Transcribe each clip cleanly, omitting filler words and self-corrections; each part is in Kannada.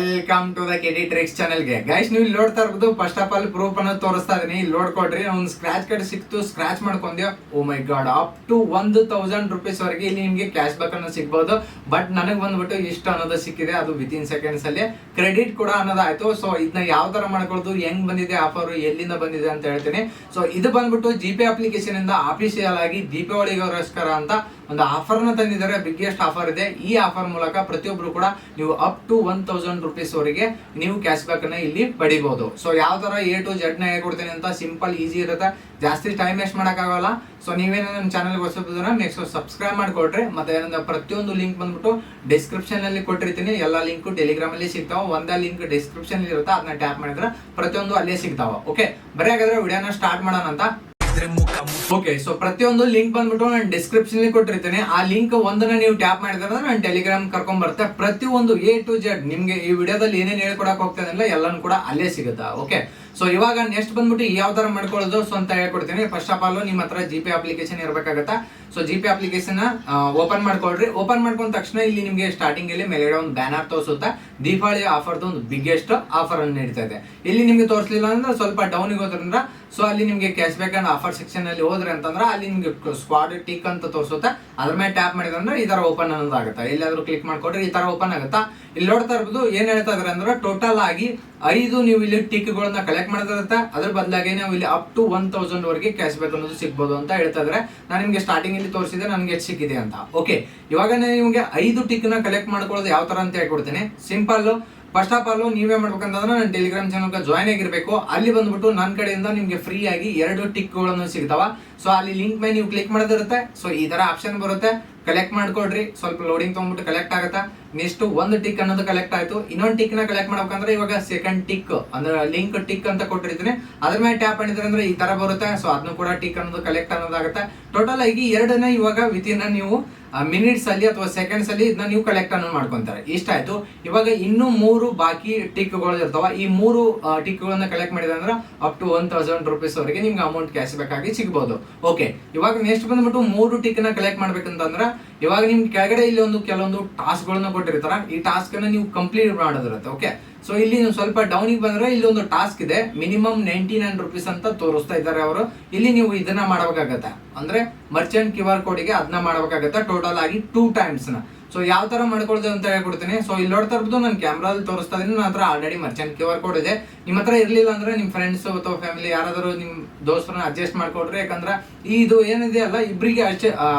ವೆಲ್ಕಮ್ ಟು ದ ಕೆಡಿ ಟ್ರಿಕ್ಸ್ ಚಾನೆಲ್ಗೆ ಗೈಸ್. ನೀವು ಇಲ್ಲಿ ನೋಡ್ತಾ ಇರ್ಬೋದು, ಫಸ್ಟ್ ಆಫ್ ಆಲ್ ಪ್ರೂಫ್ ಅನ್ನೋದು ತೋರಿಸ್ತಾ ಇದೀನಿ. ಇಲ್ಲಿ ನೋಡ್ಕೊಡ್ರಿ, ಒಂದು ಸ್ಕ್ರಾಚ್ ಕಾರ್ಡ್ ಸಿಕ್ತು, ಸ್ಕ್ರಾಚ್ ಮಾಡ್ಕೊಂಡ್ಯೋ. Oh my god, up to 1000 rupees ವರೆಗೆ ಇಲ್ಲಿ ನಿಮ್ಗೆ ಕ್ಯಾಶ್ ಬ್ಯಾಕ್ ಅನ್ನೋದು ಸಿಗ್ಬೋದು. ಬಟ್ ನನಗೆ ಬಂದ್ಬಿಟ್ಟು ಇಷ್ಟು ಅನ್ನೋದು ಸಿಕ್ಕಿದೆ, ಅದು ವಿತಿನ್ ಸೆಕೆಂಡ್ಸ್ ಅಲ್ಲಿ ಕ್ರೆಡಿಟ್ ಕೂಡ ಅನ್ನೋದಾಯ್ತು. ಸೊ ಇದನ್ನ ಯಾವ ತರ ಮಾಡ್ಕೊಳ್ಳೋದು, ಹೆಂಗ್ ಬಂದಿದೆ ಆಫರ್, ಎಲ್ಲಿಂದ ಬಂದಿದೆ ಅಂತ ಹೇಳ್ತೀನಿ. ಸೊ ಇದು ಬಂದ್ಬಿಟ್ಟು ಜಿಪೇ ಅಪ್ಲಿಕೇಶನ್ ಇಂದ ಆಫಿಷಿಯಲ್ ಆಗಿ ದೀಪಾವಳಿಗೋಸ್ಕರ ಅಂತ ಒಂದು ಆಫರ್ ನ ತಂದಿದ್ದಾರೆ. ಬಿಗ್ಗೆಸ್ಟ್ ಆಫರ್ ಇದೆ. ಈ ಆಫರ್ ಮೂಲಕ ಪ್ರತಿಯೊಬ್ರು ಕೂಡ ನೀವು ಅಪ್ ಟು 1000 ರೂಪೀಸ್ ವರೆಗೆ ನೀವು ಕ್ಯಾಶ್ ಬ್ಯಾಕ್ ಅನ್ನ ಇಲ್ಲಿ ಪಡಿಬಹುದು. ಸೊ ಯಾವ ತರ A to Z ನ ಹೇಳ್ಕೊಡ್ತೀನಿ ಅಂತ ಸಿಂಪಲ್ ಈಸಿ ಇರುತ್ತೆ, ಜಾಸ್ತಿ ಟೈಮ್ ವೇಸ್ಟ್ ಮಾಡಕ್ಕಾಗಲ್ಲ. ಸೊ ನೀವೇನೋ ನಮ್ಮ ಚಾನಲ್ ಹೊಸಬ್ರ ನೆಕ್ಸ್ಟ್ ಸಬ್ಸ್ಕ್ರೈಬ್ ಮಾಡ್ಕೊಡ್ರಿ. ಮತ್ತೆ ಏನಂದ್ರೆ ಪ್ರತಿಯೊಂದು ಲಿಂಕ್ ಬಂದ್ಬಿಟ್ಟು ಡಿಸ್ಕ್ರಿಪ್ಷನ್ ಅಲ್ಲಿ ಕೊಟ್ಟಿರ್ತೀನಿ. ಎಲ್ಲಾ ಲಿಂಕ್ ಟೆಲಿಗ್ರಾಮ್ ಅಲ್ಲಿ ಸಿಗ್ತಾವ, ಒಂದೇ ಲಿಂಕ್ ಡಿಸ್ಕ್ರಿಪ್ಷನ್ ಇರುತ್ತೆ, ಅದನ್ನ ಟ್ಯಾಪ್ ಮಾಡಿದ್ರೆ ಪ್ರತಿಯೊಂದು ಅಲ್ಲೇ ಸಿಗ್ತಾವ. ಓಕೆ, ಬರೀ ಹಾಗಾದ್ರೆ ವಿಡಿಯೋನ ಸ್ಟಾರ್ಟ್ ಮಾಡೋಣ ಅಂತ. ಓಕೆ, ಸೊ ಪ್ರತಿಯೊಂದು ಲಿಂಕ್ ಬಂದ್ಬಿಟ್ಟು ನಾನು ಡಿಸ್ಕ್ರಿಪ್ಷನ್ ಕೊಟ್ಟಿರ್ತೀನಿ. ಆ ಲಿಂಕ್ ಒಂದನ್ನ ನೀವು ಟ್ಯಾಪ್ ಮಾಡಿದ್ರೆ ನಾನು ಟೆಲಿಗ್ರಾಮ್ ಕರ್ಕೊಂಡ್ ಬರುತ್ತೆ. ಪ್ರತಿಯೊಂದು A to Z ನಿಮ್ಗೆ ಈ ವಿಡಿಯೋದಲ್ಲಿ ಏನೇನು ಹೇಳ್ಕೊಡಕ್ ಹೋಗ್ತದೆ ಎಲ್ಲಾನು ಕೂಡ ಅಲ್ಲೇ ಸಿಗುತ್ತಾ. ಓಕೆ, ಸೊ ಇವಾಗ ನೆಕ್ಸ್ಟ್ ಬಂದ್ಬಿಟ್ಟು ಯಾವ ತರ ಮಾಡ್ಕೊಳ್ಳೋದು ಸೊ ಅಂತ ಹೇಳ್ಕೊಡ್ತೀನಿ. ಫಸ್ಟ್ ಆಫ್ ಆಲ್ ನಿಮ್ಮ ಹತ್ರ ಜಿಪೇ ಅಪ್ಲಿಕೇಶನ್ ಇರಬೇಕಾಗತ್ತಾ. ಸೊ ಜಿಪೇ ಅಪ್ಲಿಕೇಶನ್ ಓಪನ್ ಮಾಡ್ಕೊಳ್ರಿ. ಓಪನ್ ಮಾಡ್ಕೊಂಡ ತಕ್ಷಣ ಇಲ್ಲಿ ನಿಮ್ಗೆ ಸ್ಟಾರ್ಟಿಂಗ್ ಅಲ್ಲಿ ಮೇಲ್ಗಡೆ ಒಂದು ಬ್ಯಾನರ್ ತೋರಿಸುತ್ತಾ ದೀಪಾವಳಿ ಆಫರ್ದು ಒಂದು ಬಿಗ್ಗೆಸ್ಟ್ ಆಫರ್ ಅನ್ನು ನೀಡ್ತಾ ಇದೆ. ಇಲ್ಲಿ ನಿಮ್ಗೆ ತೋರಿಸಲಿಲ್ಲ ಅಂದ್ರೆ ಸ್ವಲ್ಪ ಡೌನಿಗೆ ಹೋದ್ರಿಂದ ಸೊ ಅಲ್ಲಿ ನಿಮ್ಗೆ cash back and offer section ಅಲ್ಲಿ ಹೋದ್ರೆ ಅಂತಂದ್ರೆ ಅಲ್ಲಿ ನಿಮ್ಗೆ ಸ್ಕ್ವಾಡ್ ಟಿಕ್ ಅಂತ ತೋರಿಸುತ್ತೆ. ಅದ್ರ ಮೇಲೆ ಟ್ಯಾಪ್ ಮಾಡಿದ್ರೆ ಈ ತರ ಓಪನ್ ಅನ್ನೋದು ಆಗುತ್ತೆ. ಎಲ್ಲಾದ್ರೂ ಕ್ಲಿಕ್ ಮಾಡ್ಕೊಡ್ರಿ, ಈ ತರ ಓಪನ್ ಆಗುತ್ತಾ. ಇಲ್ಲಿ ನೋಡ್ತಾ ಇರ್ಬೋದು ಏನ್ ಹೇಳ್ತಾ ಇದಾರೆ ಅಂದ್ರೆ ಟೋಟಲ್ ಆಗಿ 5 ನೀವು ಇಲ್ಲಿ ಟಿಕ್ ಗಳನ್ನ ಕಲೆಕ್ಟ್ ಮಾಡಿದಿರುತ್ತೆ. ಅದ್ರ ಬದಲಾಗಿ ನಾವು ಇಲ್ಲಿ ಅಪ್ ಟು 1000 ವರೆಗೆ ಕ್ಯಾಶ್ ಬ್ಯಾಕ್ ಅನ್ನೋದು ಸಿಗ್ಬೋದು ಅಂತ ಹೇಳ್ತಾ ಇದ್ರೆ. ನಾನು ನಿಮ್ಗೆ ಸ್ಟಾರ್ಟಿಂಗ್ ಇಲ್ಲಿ ತೋರಿಸಿದೆ ನನಗೆ ಎಷ್ಟು ಸಿಕ್ಕಿದೆ ಅಂತ. ಓಕೆ, ಇವಾಗ ನಿಮ್ಗೆ 5 ಟಿಕ್ ನ ಕಲೆಕ್ಟ್ ಮಾಡ್ಕೊಳ್ಳೋದು ಯಾವ ತರ ಅಂತ ಹೇಳ್ಕೊಡ್ತೀನಿ. ಸಿಂಪಲ್. ಫಸ್ಟ್ ಆಫ್ ಆಲ್ ನೀವೇ ಮಾಡ್ಬೇಕಂತಂದ್ರೆ ನನ್ನ ಟೆಲಿಗ್ರಾಮ್ ಚಾನಲ್ಗೆ ಜಾಯ್ನ್ ಆಗಿರ್ಬೇಕು. ಅಲ್ಲಿ ಬಂದ್ಬಿಟ್ಟು ನನ್ನ ಕಡೆಯಿಂದ ನಿಮ್ಗೆ ಫ್ರೀ ಆಗಿ 2 ಟಿಕ್ ಗಳನ್ನು ಸಿಗ್ತಾವ. ಸೊ ಅಲ್ಲಿ ಲಿಂಕ್ ಮೇಲೆ ನೀವು ಕ್ಲಿಕ್ ಮಾಡೋದಿರುತ್ತೆ. ಸೊ ಈ ತರ ಆಪ್ಷನ್ ಬರುತ್ತೆ, ಕಲೆಕ್ಟ್ ಮಾಡ್ಕೊಡ್ರಿ. ಸ್ವಲ್ಪ ಲೋಡಿಂಗ್ ತಗೊಂಡ್ಬಿಟ್ಟು ಕಲೆಕ್ಟ್ ಆಗುತ್ತಾ. ನೆಕ್ಸ್ಟ್ ಒಂದು ಟಿಕ್ ಅನ್ನೋದು ಕಲೆಕ್ಟ್ ಆಯ್ತು. ಇನ್ನೊಂದು ಟಿಕ್ ನ ಕಲೆಕ್ಟ್ ಮಾಡ್ಬೇಕಂದ್ರೆ ಇವಾಗ ಸೆಕೆಂಡ್ ಟಿಕ್ ಅಂದ್ರೆ ಲಿಂಕ್ ಟಿಕ್ ಅಂತ ಕೊಟ್ಟಿರ್ತೀನಿ, ಅದ್ರ ಮೇಲೆ ಟ್ಯಾಪ್ ಮಾಡಿದ್ರೆ ಅಂದ್ರೆ ಈ ತರ ಬರುತ್ತೆ. ಸೊ ಅದನ್ನು ಕೂಡ ಟಿಕ್ ಅನ್ನೋದು ಕಲೆಕ್ಟ್ ಅನ್ನೋದಾಗುತ್ತೆ. ಟೋಟಲ್ ಆಗಿ 2ನ್ನ ಇವಾಗ ವಿತಿನ್ ನೀವು ಮಿನಿಟ್ಸ್ ಅಲ್ಲಿ ಅಥವಾ ಸೆಕೆಂಡ್ಸ್ ಅಲ್ಲಿ ಇದನ್ನ ನೀವು ಕಲೆಕ್ಟ್ ಅನ್ನು ಮಾಡ್ಕೊಂತಾರೆ. ಇಷ್ಟ ಆಯ್ತು. ಇವಾಗ ಇನ್ನೂ 3 ಬಾಕಿ ಟಿಕ್ ಗಳು ಇರ್ತಾವ. ಈ 3 ಟಿಕ್ ಗಳನ್ನ ಕಲೆಕ್ಟ್ ಮಾಡಿದ್ರೆ ಅಂದ್ರೆ ಅಪ್ ಟು 1000 ರೂಪೀಸ್ ವರೆಗೆ ನಿಮ್ಗೆ ಅಮೌಂಟ್ ಕ್ಯಾಶ್ ಬ್ಯಾಕ್ ಆಗಿ ಸಿಗಬಹುದು. ಓಕೆ, ಇವಾಗ ನೆಕ್ಸ್ಟ್ ಬಂದ್ಬಿಟ್ಟು 3 ಟಿಕ್ ನ ಕಲೆಕ್ಟ್ ಮಾಡ್ಬೇಕಂತಂದ್ರೆ ಇವಾಗ ನಿಮ್ಗೆ ಕೆಳಗಡೆ ಇಲ್ಲಿ ಕೆಲವೊಂದು ಟಾಸ್ಕ್ ಗಳನ್ನ ಕೊಟ್ಟಿರ್ತಾರ. ಈ ಟಾಸ್ಕ್ ಅನ್ನ ನೀವು ಕಂಪ್ಲೀಟ್ ಮಾಡೋದಿರುತ್ತೆ. ಓಕೆ, ಸೊ ಇಲ್ಲಿ ಸ್ವಲ್ಪ ಡೌನಿಗೆ ಬಂದ್ರೆ ಇಲ್ಲಿ ಒಂದು ಟಾಸ್ಕ್ ಇದೆ, ಮಿನಿಮಮ್ 99 ರೂಪೀಸ್ ಅಂತ ತೋರಿಸ್ತಾ ಇದ್ದಾರೆ ಅವರು. ಇಲ್ಲಿ ನೀವು ಇದನ್ನ ಮಾಡಬೇಕಾಗತ್ತೆ, ಅಂದ್ರೆ ಮರ್ಚೆಂಟ್ QR ಕೋಡಿಗೆ ಅದನ್ನ ಮಾಡಬೇಕಾಗತ್ತೆ. ಟೋಟಲ್ ಆಗಿ 2 ಟೈಮ್ಸ್ ನ. ಸೊ ಯಾವ ತರ ಮಾಡ್ಕೊಳ್ಳೋದು ಅಂತ ಹೇಳ್ಕೊಡ್ತೀನಿ. ಸೊ ಇಲ್ಲಿ ನೋಡ್ತಾ ಇರ್ಬೋದು, ನಾನು ಕ್ಯಾಮ್ರಾದಲ್ಲಿ ತೋರಿಸ್ತಾ ಇದೀನಿ. ನನ್ನ ಹತ್ರ ಆಲ್ರೆಡಿ ಮರ್ಚೆಂಟ್ QR ಕೋಡ್ ಇದೆ. ನಿಮ್ಮ ಹತ್ರ ಇರ್ಲಿಲ್ಲ ಅಂದ್ರೆ ನಿಮ್ ಫ್ರೆಂಡ್ಸ್ ಅಥವಾ ಫ್ಯಾಮಿಲಿ ಯಾರಾದರೂ ನಿಮ್ ದೋಸ್ತರನ್ನ ಅಡ್ಜಸ್ಟ್ ಮಾಡ್ಕೊಡ್ರಿ. ಯಾಕಂದ್ರೆ ಇದು ಏನಿದೆ ಅಲ್ಲ, ಇಬ್ಬರಿಗೆ ಅಷ್ಟೇ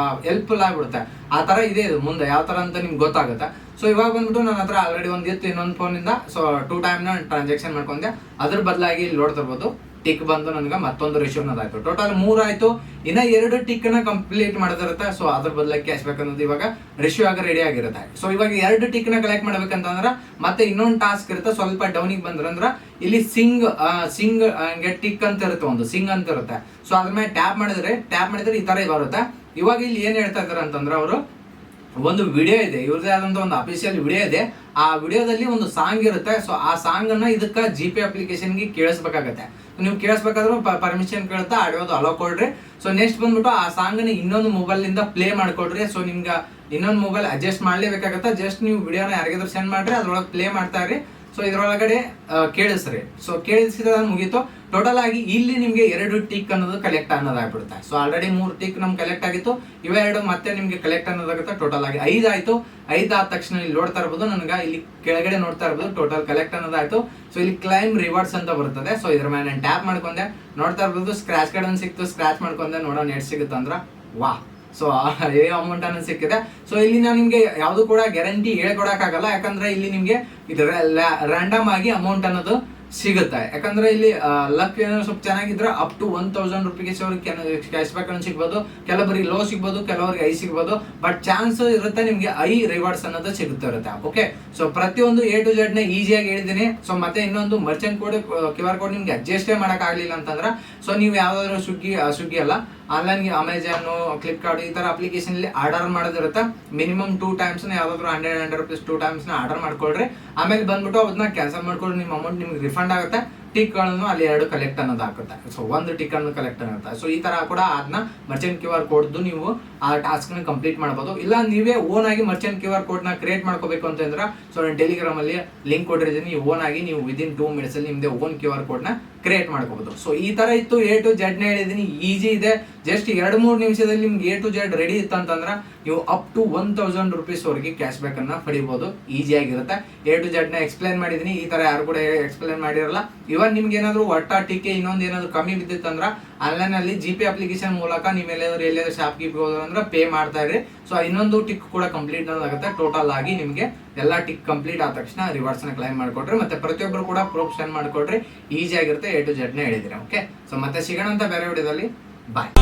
ಹೆಲ್ಪ್ಫುಲ್ ಆಗ್ಬಿಡುತ್ತೆ. ಆ ತರ ಇದೆ ಇದು, ಮುಂದೆ ಯಾವ ತರ ಅಂತ ನಿಮ್ಗೆ ಗೊತ್ತಾಗುತ್ತೆ. ಸೊ ಇವಾಗ ಬಂದ್ಬಿಟ್ಟು ನನ್ನ ಹತ್ರ ಆಲ್ರೆಡಿ ಒಂದಿತ್ತು ಇನ್ನೊಂದು ಫೋನ್ ಇಂದ. ಸೊ 2 ಟೈಮ್ ನ ಟ್ರಾನ್ಸಾಕ್ಷನ್ ಮಾಡ್ಕೊಂಡೆ. ಅದ್ರ ಬದಲಾಗಿ ಇಲ್ಲಿ ನೋಡ್ತಾ ಇರ್ಬೋದು ಟಿಕ್ ಬಂದು ನನಗೆ ಮತ್ತೊಂದು ರಿಶ್ಯೂ ಅನ್ನೋದಾಯ್ತು. ಟೋಟಲ್ 3 ಆಯ್ತು. ಇನ್ನ 2 ಟಿಕ್ ನ ಕಂಪ್ಲೀಟ್ ಮಾಡಿದಿರುತ್ತೆ. ಸೊ ಅದ್ರ ಬದಲಾಗಿ ಕ್ಯಾಶ್ ಬ್ಯಾಕ್ ಅನ್ನೋದು ಇವಾಗ ರಿಶ್ಯೂ ಆಗಿ ರೆಡಿ ಆಗಿರುತ್ತೆ. ಸೊ ಇವಾಗ 2 ಟಿಕ್ ನ ಕಲೆಕ್ಟ್ ಮಾಡ್ಬೇಕಂತಂದ್ರ ಮತ್ತೆ ಇನ್ನೊಂದು ಟಾಸ್ಕ್ ಇರುತ್ತೆ. ಸ್ವಲ್ಪ ಡೌನಿಗೆ ಬಂದ್ರಂದ್ರ ಇಲ್ಲಿ ಸಿಂಗ್ ಟಿಕ್ ಅಂತ ಇರುತ್ತೆ, ಒಂದು ಸಿಂಗ್ ಅಂತ ಇರುತ್ತೆ. ಸೊ ಅದ್ರ ಮೇಲೆ ಟ್ಯಾಪ್ ಮಾಡಿದ್ರೆ ಈ ತರ ಬರುತ್ತೆ. ಇವಾಗ ಇಲ್ಲಿ ಏನ್ ಹೇಳ್ತಾ ಇದಾರೆ ಅಂತಂದ್ರೆ ಅವರು ಒಂದು ವಿಡಿಯೋ ಇದೆ, ಇವ್ರದೇ ಆದಂತ ಒಂದು ಅಫಿಷಿಯಲ್ ವಿಡಿಯೋ ಇದೆ. ಆ ವಿಡಿಯೋದಲ್ಲಿ ಒಂದು ಸಾಂಗ್ ಇರುತ್ತೆ. ಸೊ ಆ ಸಾಂಗ್ ಅನ್ನ ಇದಕ್ಕ ಜಿಪೇ ಅಪ್ಲಿಕೇಶನ್ಗೆ ಕೇಳಿಸ್ಬೇಕಾಗತ್ತೆ. ನೀವು ಕೇಳಿಸ್ಬೇಕಾದ್ರೂ ಪರ್ಮಿಷನ್ ಕೇಳುತ್ತಾ ಆಡಿಯೋದು ಅಲೋ ಕೊಡ್ರಿ. ಸೊ ನೆಕ್ಸ್ಟ್ ಬಂದ್ಬಿಟ್ಟು ಆ ಸಾಂಗ್ ನ ಇನ್ನೊಂದು ಮೊಬೈಲ್ ಇಂದ ಪ್ಲೇ ಮಾಡ್ಕೊಡ್ರಿ. ಸೊ ನಿಮ್ಗೆ ಇನ್ನೊಂದು ಮೊಬೈಲ್ ಅಡ್ಜಸ್ಟ್ ಮಾಡ್ಲೇಬೇಕಾಗತ್ತೆ. ಜಸ್ಟ್ ನೀವು ವಿಡಿಯೋನ ಯಾರಿಗಾದ್ರೂ ಸೆಂಡ್ ಮಾಡ್ರಿ, ಅದ್ರೊಳಗೆ ಪ್ಲೇ ಮಾಡ್ತಾ ಇರ್ರಿ. ಸೊ ಇದ್ರೊಳಗಡೆ ಕೇಳಿಸ್ರಿ. ಸೊ ಕೇಳಿಸಿದ್ರೆ ಮುಗೀತು. ಟೋಟಲ್ ಆಗಿ ಇಲ್ಲಿ ನಿಮ್ಗೆ 2 ಟಿಕ್ ಅನ್ನೋದು ಕಲೆಕ್ಟ್ ಅನ್ನೋದಾಗ್ಬಿಡುತ್ತೆ. ಸೊ ಆಲ್ರೆಡಿ 3 ಟಿಕ್ ನಮ್ಗೆ ಕಲೆಕ್ಟ್ ಆಗಿತ್ತು. ಇವೆರಡು ಮತ್ತೆ ನಿಮ್ಗೆ ಕಲೆಕ್ಟ್ ಅನ್ನೋದಾಗುತ್ತೆ. ಟೋಟಲ್ ಆಗಿ 5 ಆಯ್ತು. 5 ಆದ ತಕ್ಷಣ ಇಲ್ಲಿ ನೋಡ್ತಾ ಇರ್ಬೋದು, ನನಗೆ ಇಲ್ಲಿ ಕೆಳಗಡೆ ನೋಡ್ತಾ ಇರ್ಬೋದು ಟೋಟಲ್ ಕಲೆಕ್ಟ್ ಅನ್ನೋದಾಯ್ತು. ಸೊ ಇಲ್ಲಿ ಕ್ಲೈಮ್ ರಿವಾರ್ಡ್ಸ್ ಅಂತ ಬರ್ತದೆ. ಸೊ ಇದ್ರ ಮೇಲೆ ನಾನು ಟ್ಯಾಪ್ ಮಾಡ್ಕೊಂಡೆ. ನೋಡ್ತಾ ಇರ್ಬೋದು ಸ್ಕ್ರಾಚ್ ಕಾರ್ಡ್ ಒಂದು ಸಿಕ್ತು. ಸ್ಕ್ರಾಚ್ ಮಾಡ್ಕೊಂಡೆ, ನೋಡೋಣ ಎಷ್ಟು ಸಿಗುತ್ತೆ ಅಂದ್ರ ವಾ. ಸೊ ಅಮೌಂಟ್ ಅನ್ನೋದು ಸಿಕ್ಕಿದೆ. ಸೊ ಇಲ್ಲಿ ನಾನು ನಿಮ್ಗೆ ಯಾವ್ದು ಕೂಡ ಗ್ಯಾರಂಟಿ ಹೇಳ್ಕೊಡಕ್ಕಾಗಲ್ಲ. ಯಾಕಂದ್ರೆ ಇಲ್ಲಿ ನಿಮ್ಗೆ ಇದು ರ್ಯಾಂಡಮ್ ಆಗಿ ಅಮೌಂಟ್ ಅನ್ನೋದು ಸಿಗುತ್ತೆ. ಯಾಕಂದ್ರೆ ಇಲ್ಲಿ ಲಕ್ ಏನಾದ್ರು ಸ್ವಲ್ಪ ಚೆನ್ನಾಗಿದ್ರೆ up to 1000 rupees cash back ಅನ್ನು ಸಿಗ್ಬೋದು. ಕೆಲವರಿಗೆ ಲೋ ಸಿಗ್ಬೋದು, ಕೆಲವರಿಗೆ ಐ ಸಿಗ್ಬೋದು. ಬಟ್ ಚಾನ್ಸ್ ಇರುತ್ತೆ ನಿಮ್ಗೆ ಐ ರಿವಾರ್ಡ್ಸ್ ಅನ್ನೋದು ಸಿಗುತ್ತೆ ಇರುತ್ತೆ. ಓಕೆ, ಸೊ ಪ್ರತಿಯೊಂದು A to Z ನ ಈಸಿಯಾಗಿ ಹೇಳಿದೀನಿ. ಸೊ ಮತ್ತೆ ಇನ್ನೊಂದು ಮರ್ಚೆಂಟ್ ಕೋಡ್ QR ಕೋಡ್ ನಿಮ್ಗೆ ಅಡ್ಜಸ್ಟೇ ಮಾಡಕ್ ಆಗ್ಲಿಲ್ಲ ಅಂತಂದ್ರೆ ಸೊ ನೀವು ಯಾವ್ದಾದ್ರು ಸ್ವಿಗ್ಗಿ ಅಲ್ಲ, ಆನ್ಲೈನ್ ಅಮೆಜಾನ್, ಫ್ಲಿಪ್ಕಾರ್ಟ್ ಈ ತರ ಅಪ್ಲಿಕೇಶನ್ ಅಲ್ಲಿ ಆರ್ಡರ್ ಮಾಡೋದಿರುತ್ತೆ. ಮಿನಿಮಮ್ 2 ಟೈಮ್ಸ್ ಯಾವ್ದಾದ್ರು 100 ರೂಪೀಸ್ 2 ಟೈಮ್ಸ್ ಆರ್ಡರ್ ಮಾಡ್ಕೊಳ್ರಿ. ಆಮೇಲೆ ಬಂದ್ಬಿಟ್ಟು ಅದನ್ನ ಕ್ಯಾನ್ಸಲ್ ಮಾಡ್ಕೊಂಡು ನಿಮ್ಮ ಅಮೌಂಟ್ ನಿಮ್ಗೆ ರಿಫಂಡ್ ಆಗುತ್ತೆ. ಟಿಕ್ ಗಳನ್ನು ಅಲ್ಲಿ 2 ಕಲೆಕ್ಟ್ ಅನ್ನೋದು ಹಾಕುತ್ತೆ. ಸೊ 1 ಟಿಕ್ ಅನ್ನು ಕಲೆಕ್ಟ್ ಆಗುತ್ತೆ. ಸೊ ಈ ತರ ಕೂಡ ಅದನ್ನ ಮರ್ಚೆಂಟ್ ಕ್ಯೂ ಆರ್ ಕೋಡ್ ನೀವು ಆ ಟಾಸ್ಕ್ ನ ಕಂಪ್ಲೀಟ್ ಮಾಡಬಹುದು. ಇಲ್ಲ ನೀವೇ ಓನ್ ಆಗಿ ಮರ್ಚೆಂಟ್ ಕ್ಯೂ ಆರ್ ಕೋಡ್ ನ ಕ್ರಿಯೇಟ್ ಮಾಡ್ಕೋಬೇಕು ಅಂತಂದ್ರೆ ಸೊ ನಾನು ಟೆಲಿಗ್ರಾಮ್ ಅಲ್ಲಿ ಲಿಂಕ್ ಕೊಟ್ಟಿರ್ತೀನಿ. ಓನ್ ಆಗಿ ನೀವು ವಿದಿನ್ 2 ಮಿನಿಟ್ಸ್ ಅಲ್ಲಿ ನಿಮ್ದೇ ಓನ್ ಕ್ಯೂ ಆರ್ ಕೋಡ್ ನ ಕ್ರಿಯೇಟ್ ಮಾಡ್ಕೋಬಹುದು. ಸೊ ಈ ತರ ಇತ್ತು A to Z ನ ಹೇಳಿದೀನಿ. ಈಜಿ ಇದೆ, ಜಸ್ಟ್ 2-3 ನಿಮಿಷದಲ್ಲಿ ನಿಮ್ಗೆ A to Z ರೆಡಿ ಇತ್ತು ಅಂತಂದ್ರೆ ನೀವು ಅಪ್ ಟು 1000 ರೂಪೀಸ್ ವರೆಗೆ ಕ್ಯಾಶ್ ಬ್ಯಾಕ್ ಅನ್ನ ಪಡಿಬಹುದು. ಈಸಿ ಆಗಿರುತ್ತೆ. A to Z ನ ಎಕ್ಸ್ಪ್ಲೈನ್ ಮಾಡಿದೀನಿ. ಈ ತರ ಯಾರು ಕೂಡ ಎಕ್ಸ್ಪ್ಲೈನ್ ಮಾಡಿರಲ್ಲ. ಇವನ್ ನಿಮ್ಗೆ ಏನಾದ್ರು ಒಟ್ಟ ಟಿಕೆ ಇನ್ನೊಂದು ಏನಾದ್ರು ಕಮ್ಮಿ ಬಿದ್ದಿತ್ತಂದ್ರ ಆನ್ಲೈನ್ ಅಲ್ಲಿ GPay ಅಪ್ಲಿಕೇಶನ್ ಮೂಲಕ ನೀವು ಎಲ್ಲಾದ್ರೂ ಶಾಪ್ ಗೆ ಹೋದ್ರೆ ಪೇ ಮಾಡ್ತಾ ಇರಿ. ಸೊ ಇನ್ನೊಂದು ಟಿಕ್ ಕೂಡ ಕಂಪ್ಲೀಟ್ ಆಗುತ್ತೆ. ಟೋಟಲ್ ಆಗಿ ನಿಮ್ಗೆ ಎಲ್ಲಾ ಟಿಕ್ ಕಂಪ್ಲೀಟ್ ಆದ ತಕ್ಷಣ ರಿವಾರ್ಡ್ಸ್ ನ ಕ್ಲೈಮ್ ಮಾಡ್ಕೊಡ್ರಿ. ಮತ್ತೆ ಪ್ರತಿಯೊಬ್ಬರು ಕೂಡ ಪ್ರೂಫ್ ಸೆಂಡ್ ಮಾಡ್ಕೊಡ್ರಿ. ಈಸಿ ಆಗಿರುತ್ತೆ. A to Z ನ ಹೇಳಿದಿರಿ. ಓಕೆ, ಸೊ ಮತ್ತೆ ಸಿಗೋಣ ಅಂತ ಬೇರೆ ವಿಡಿಯೋದಲ್ಲಿ. ಬಾಯ್.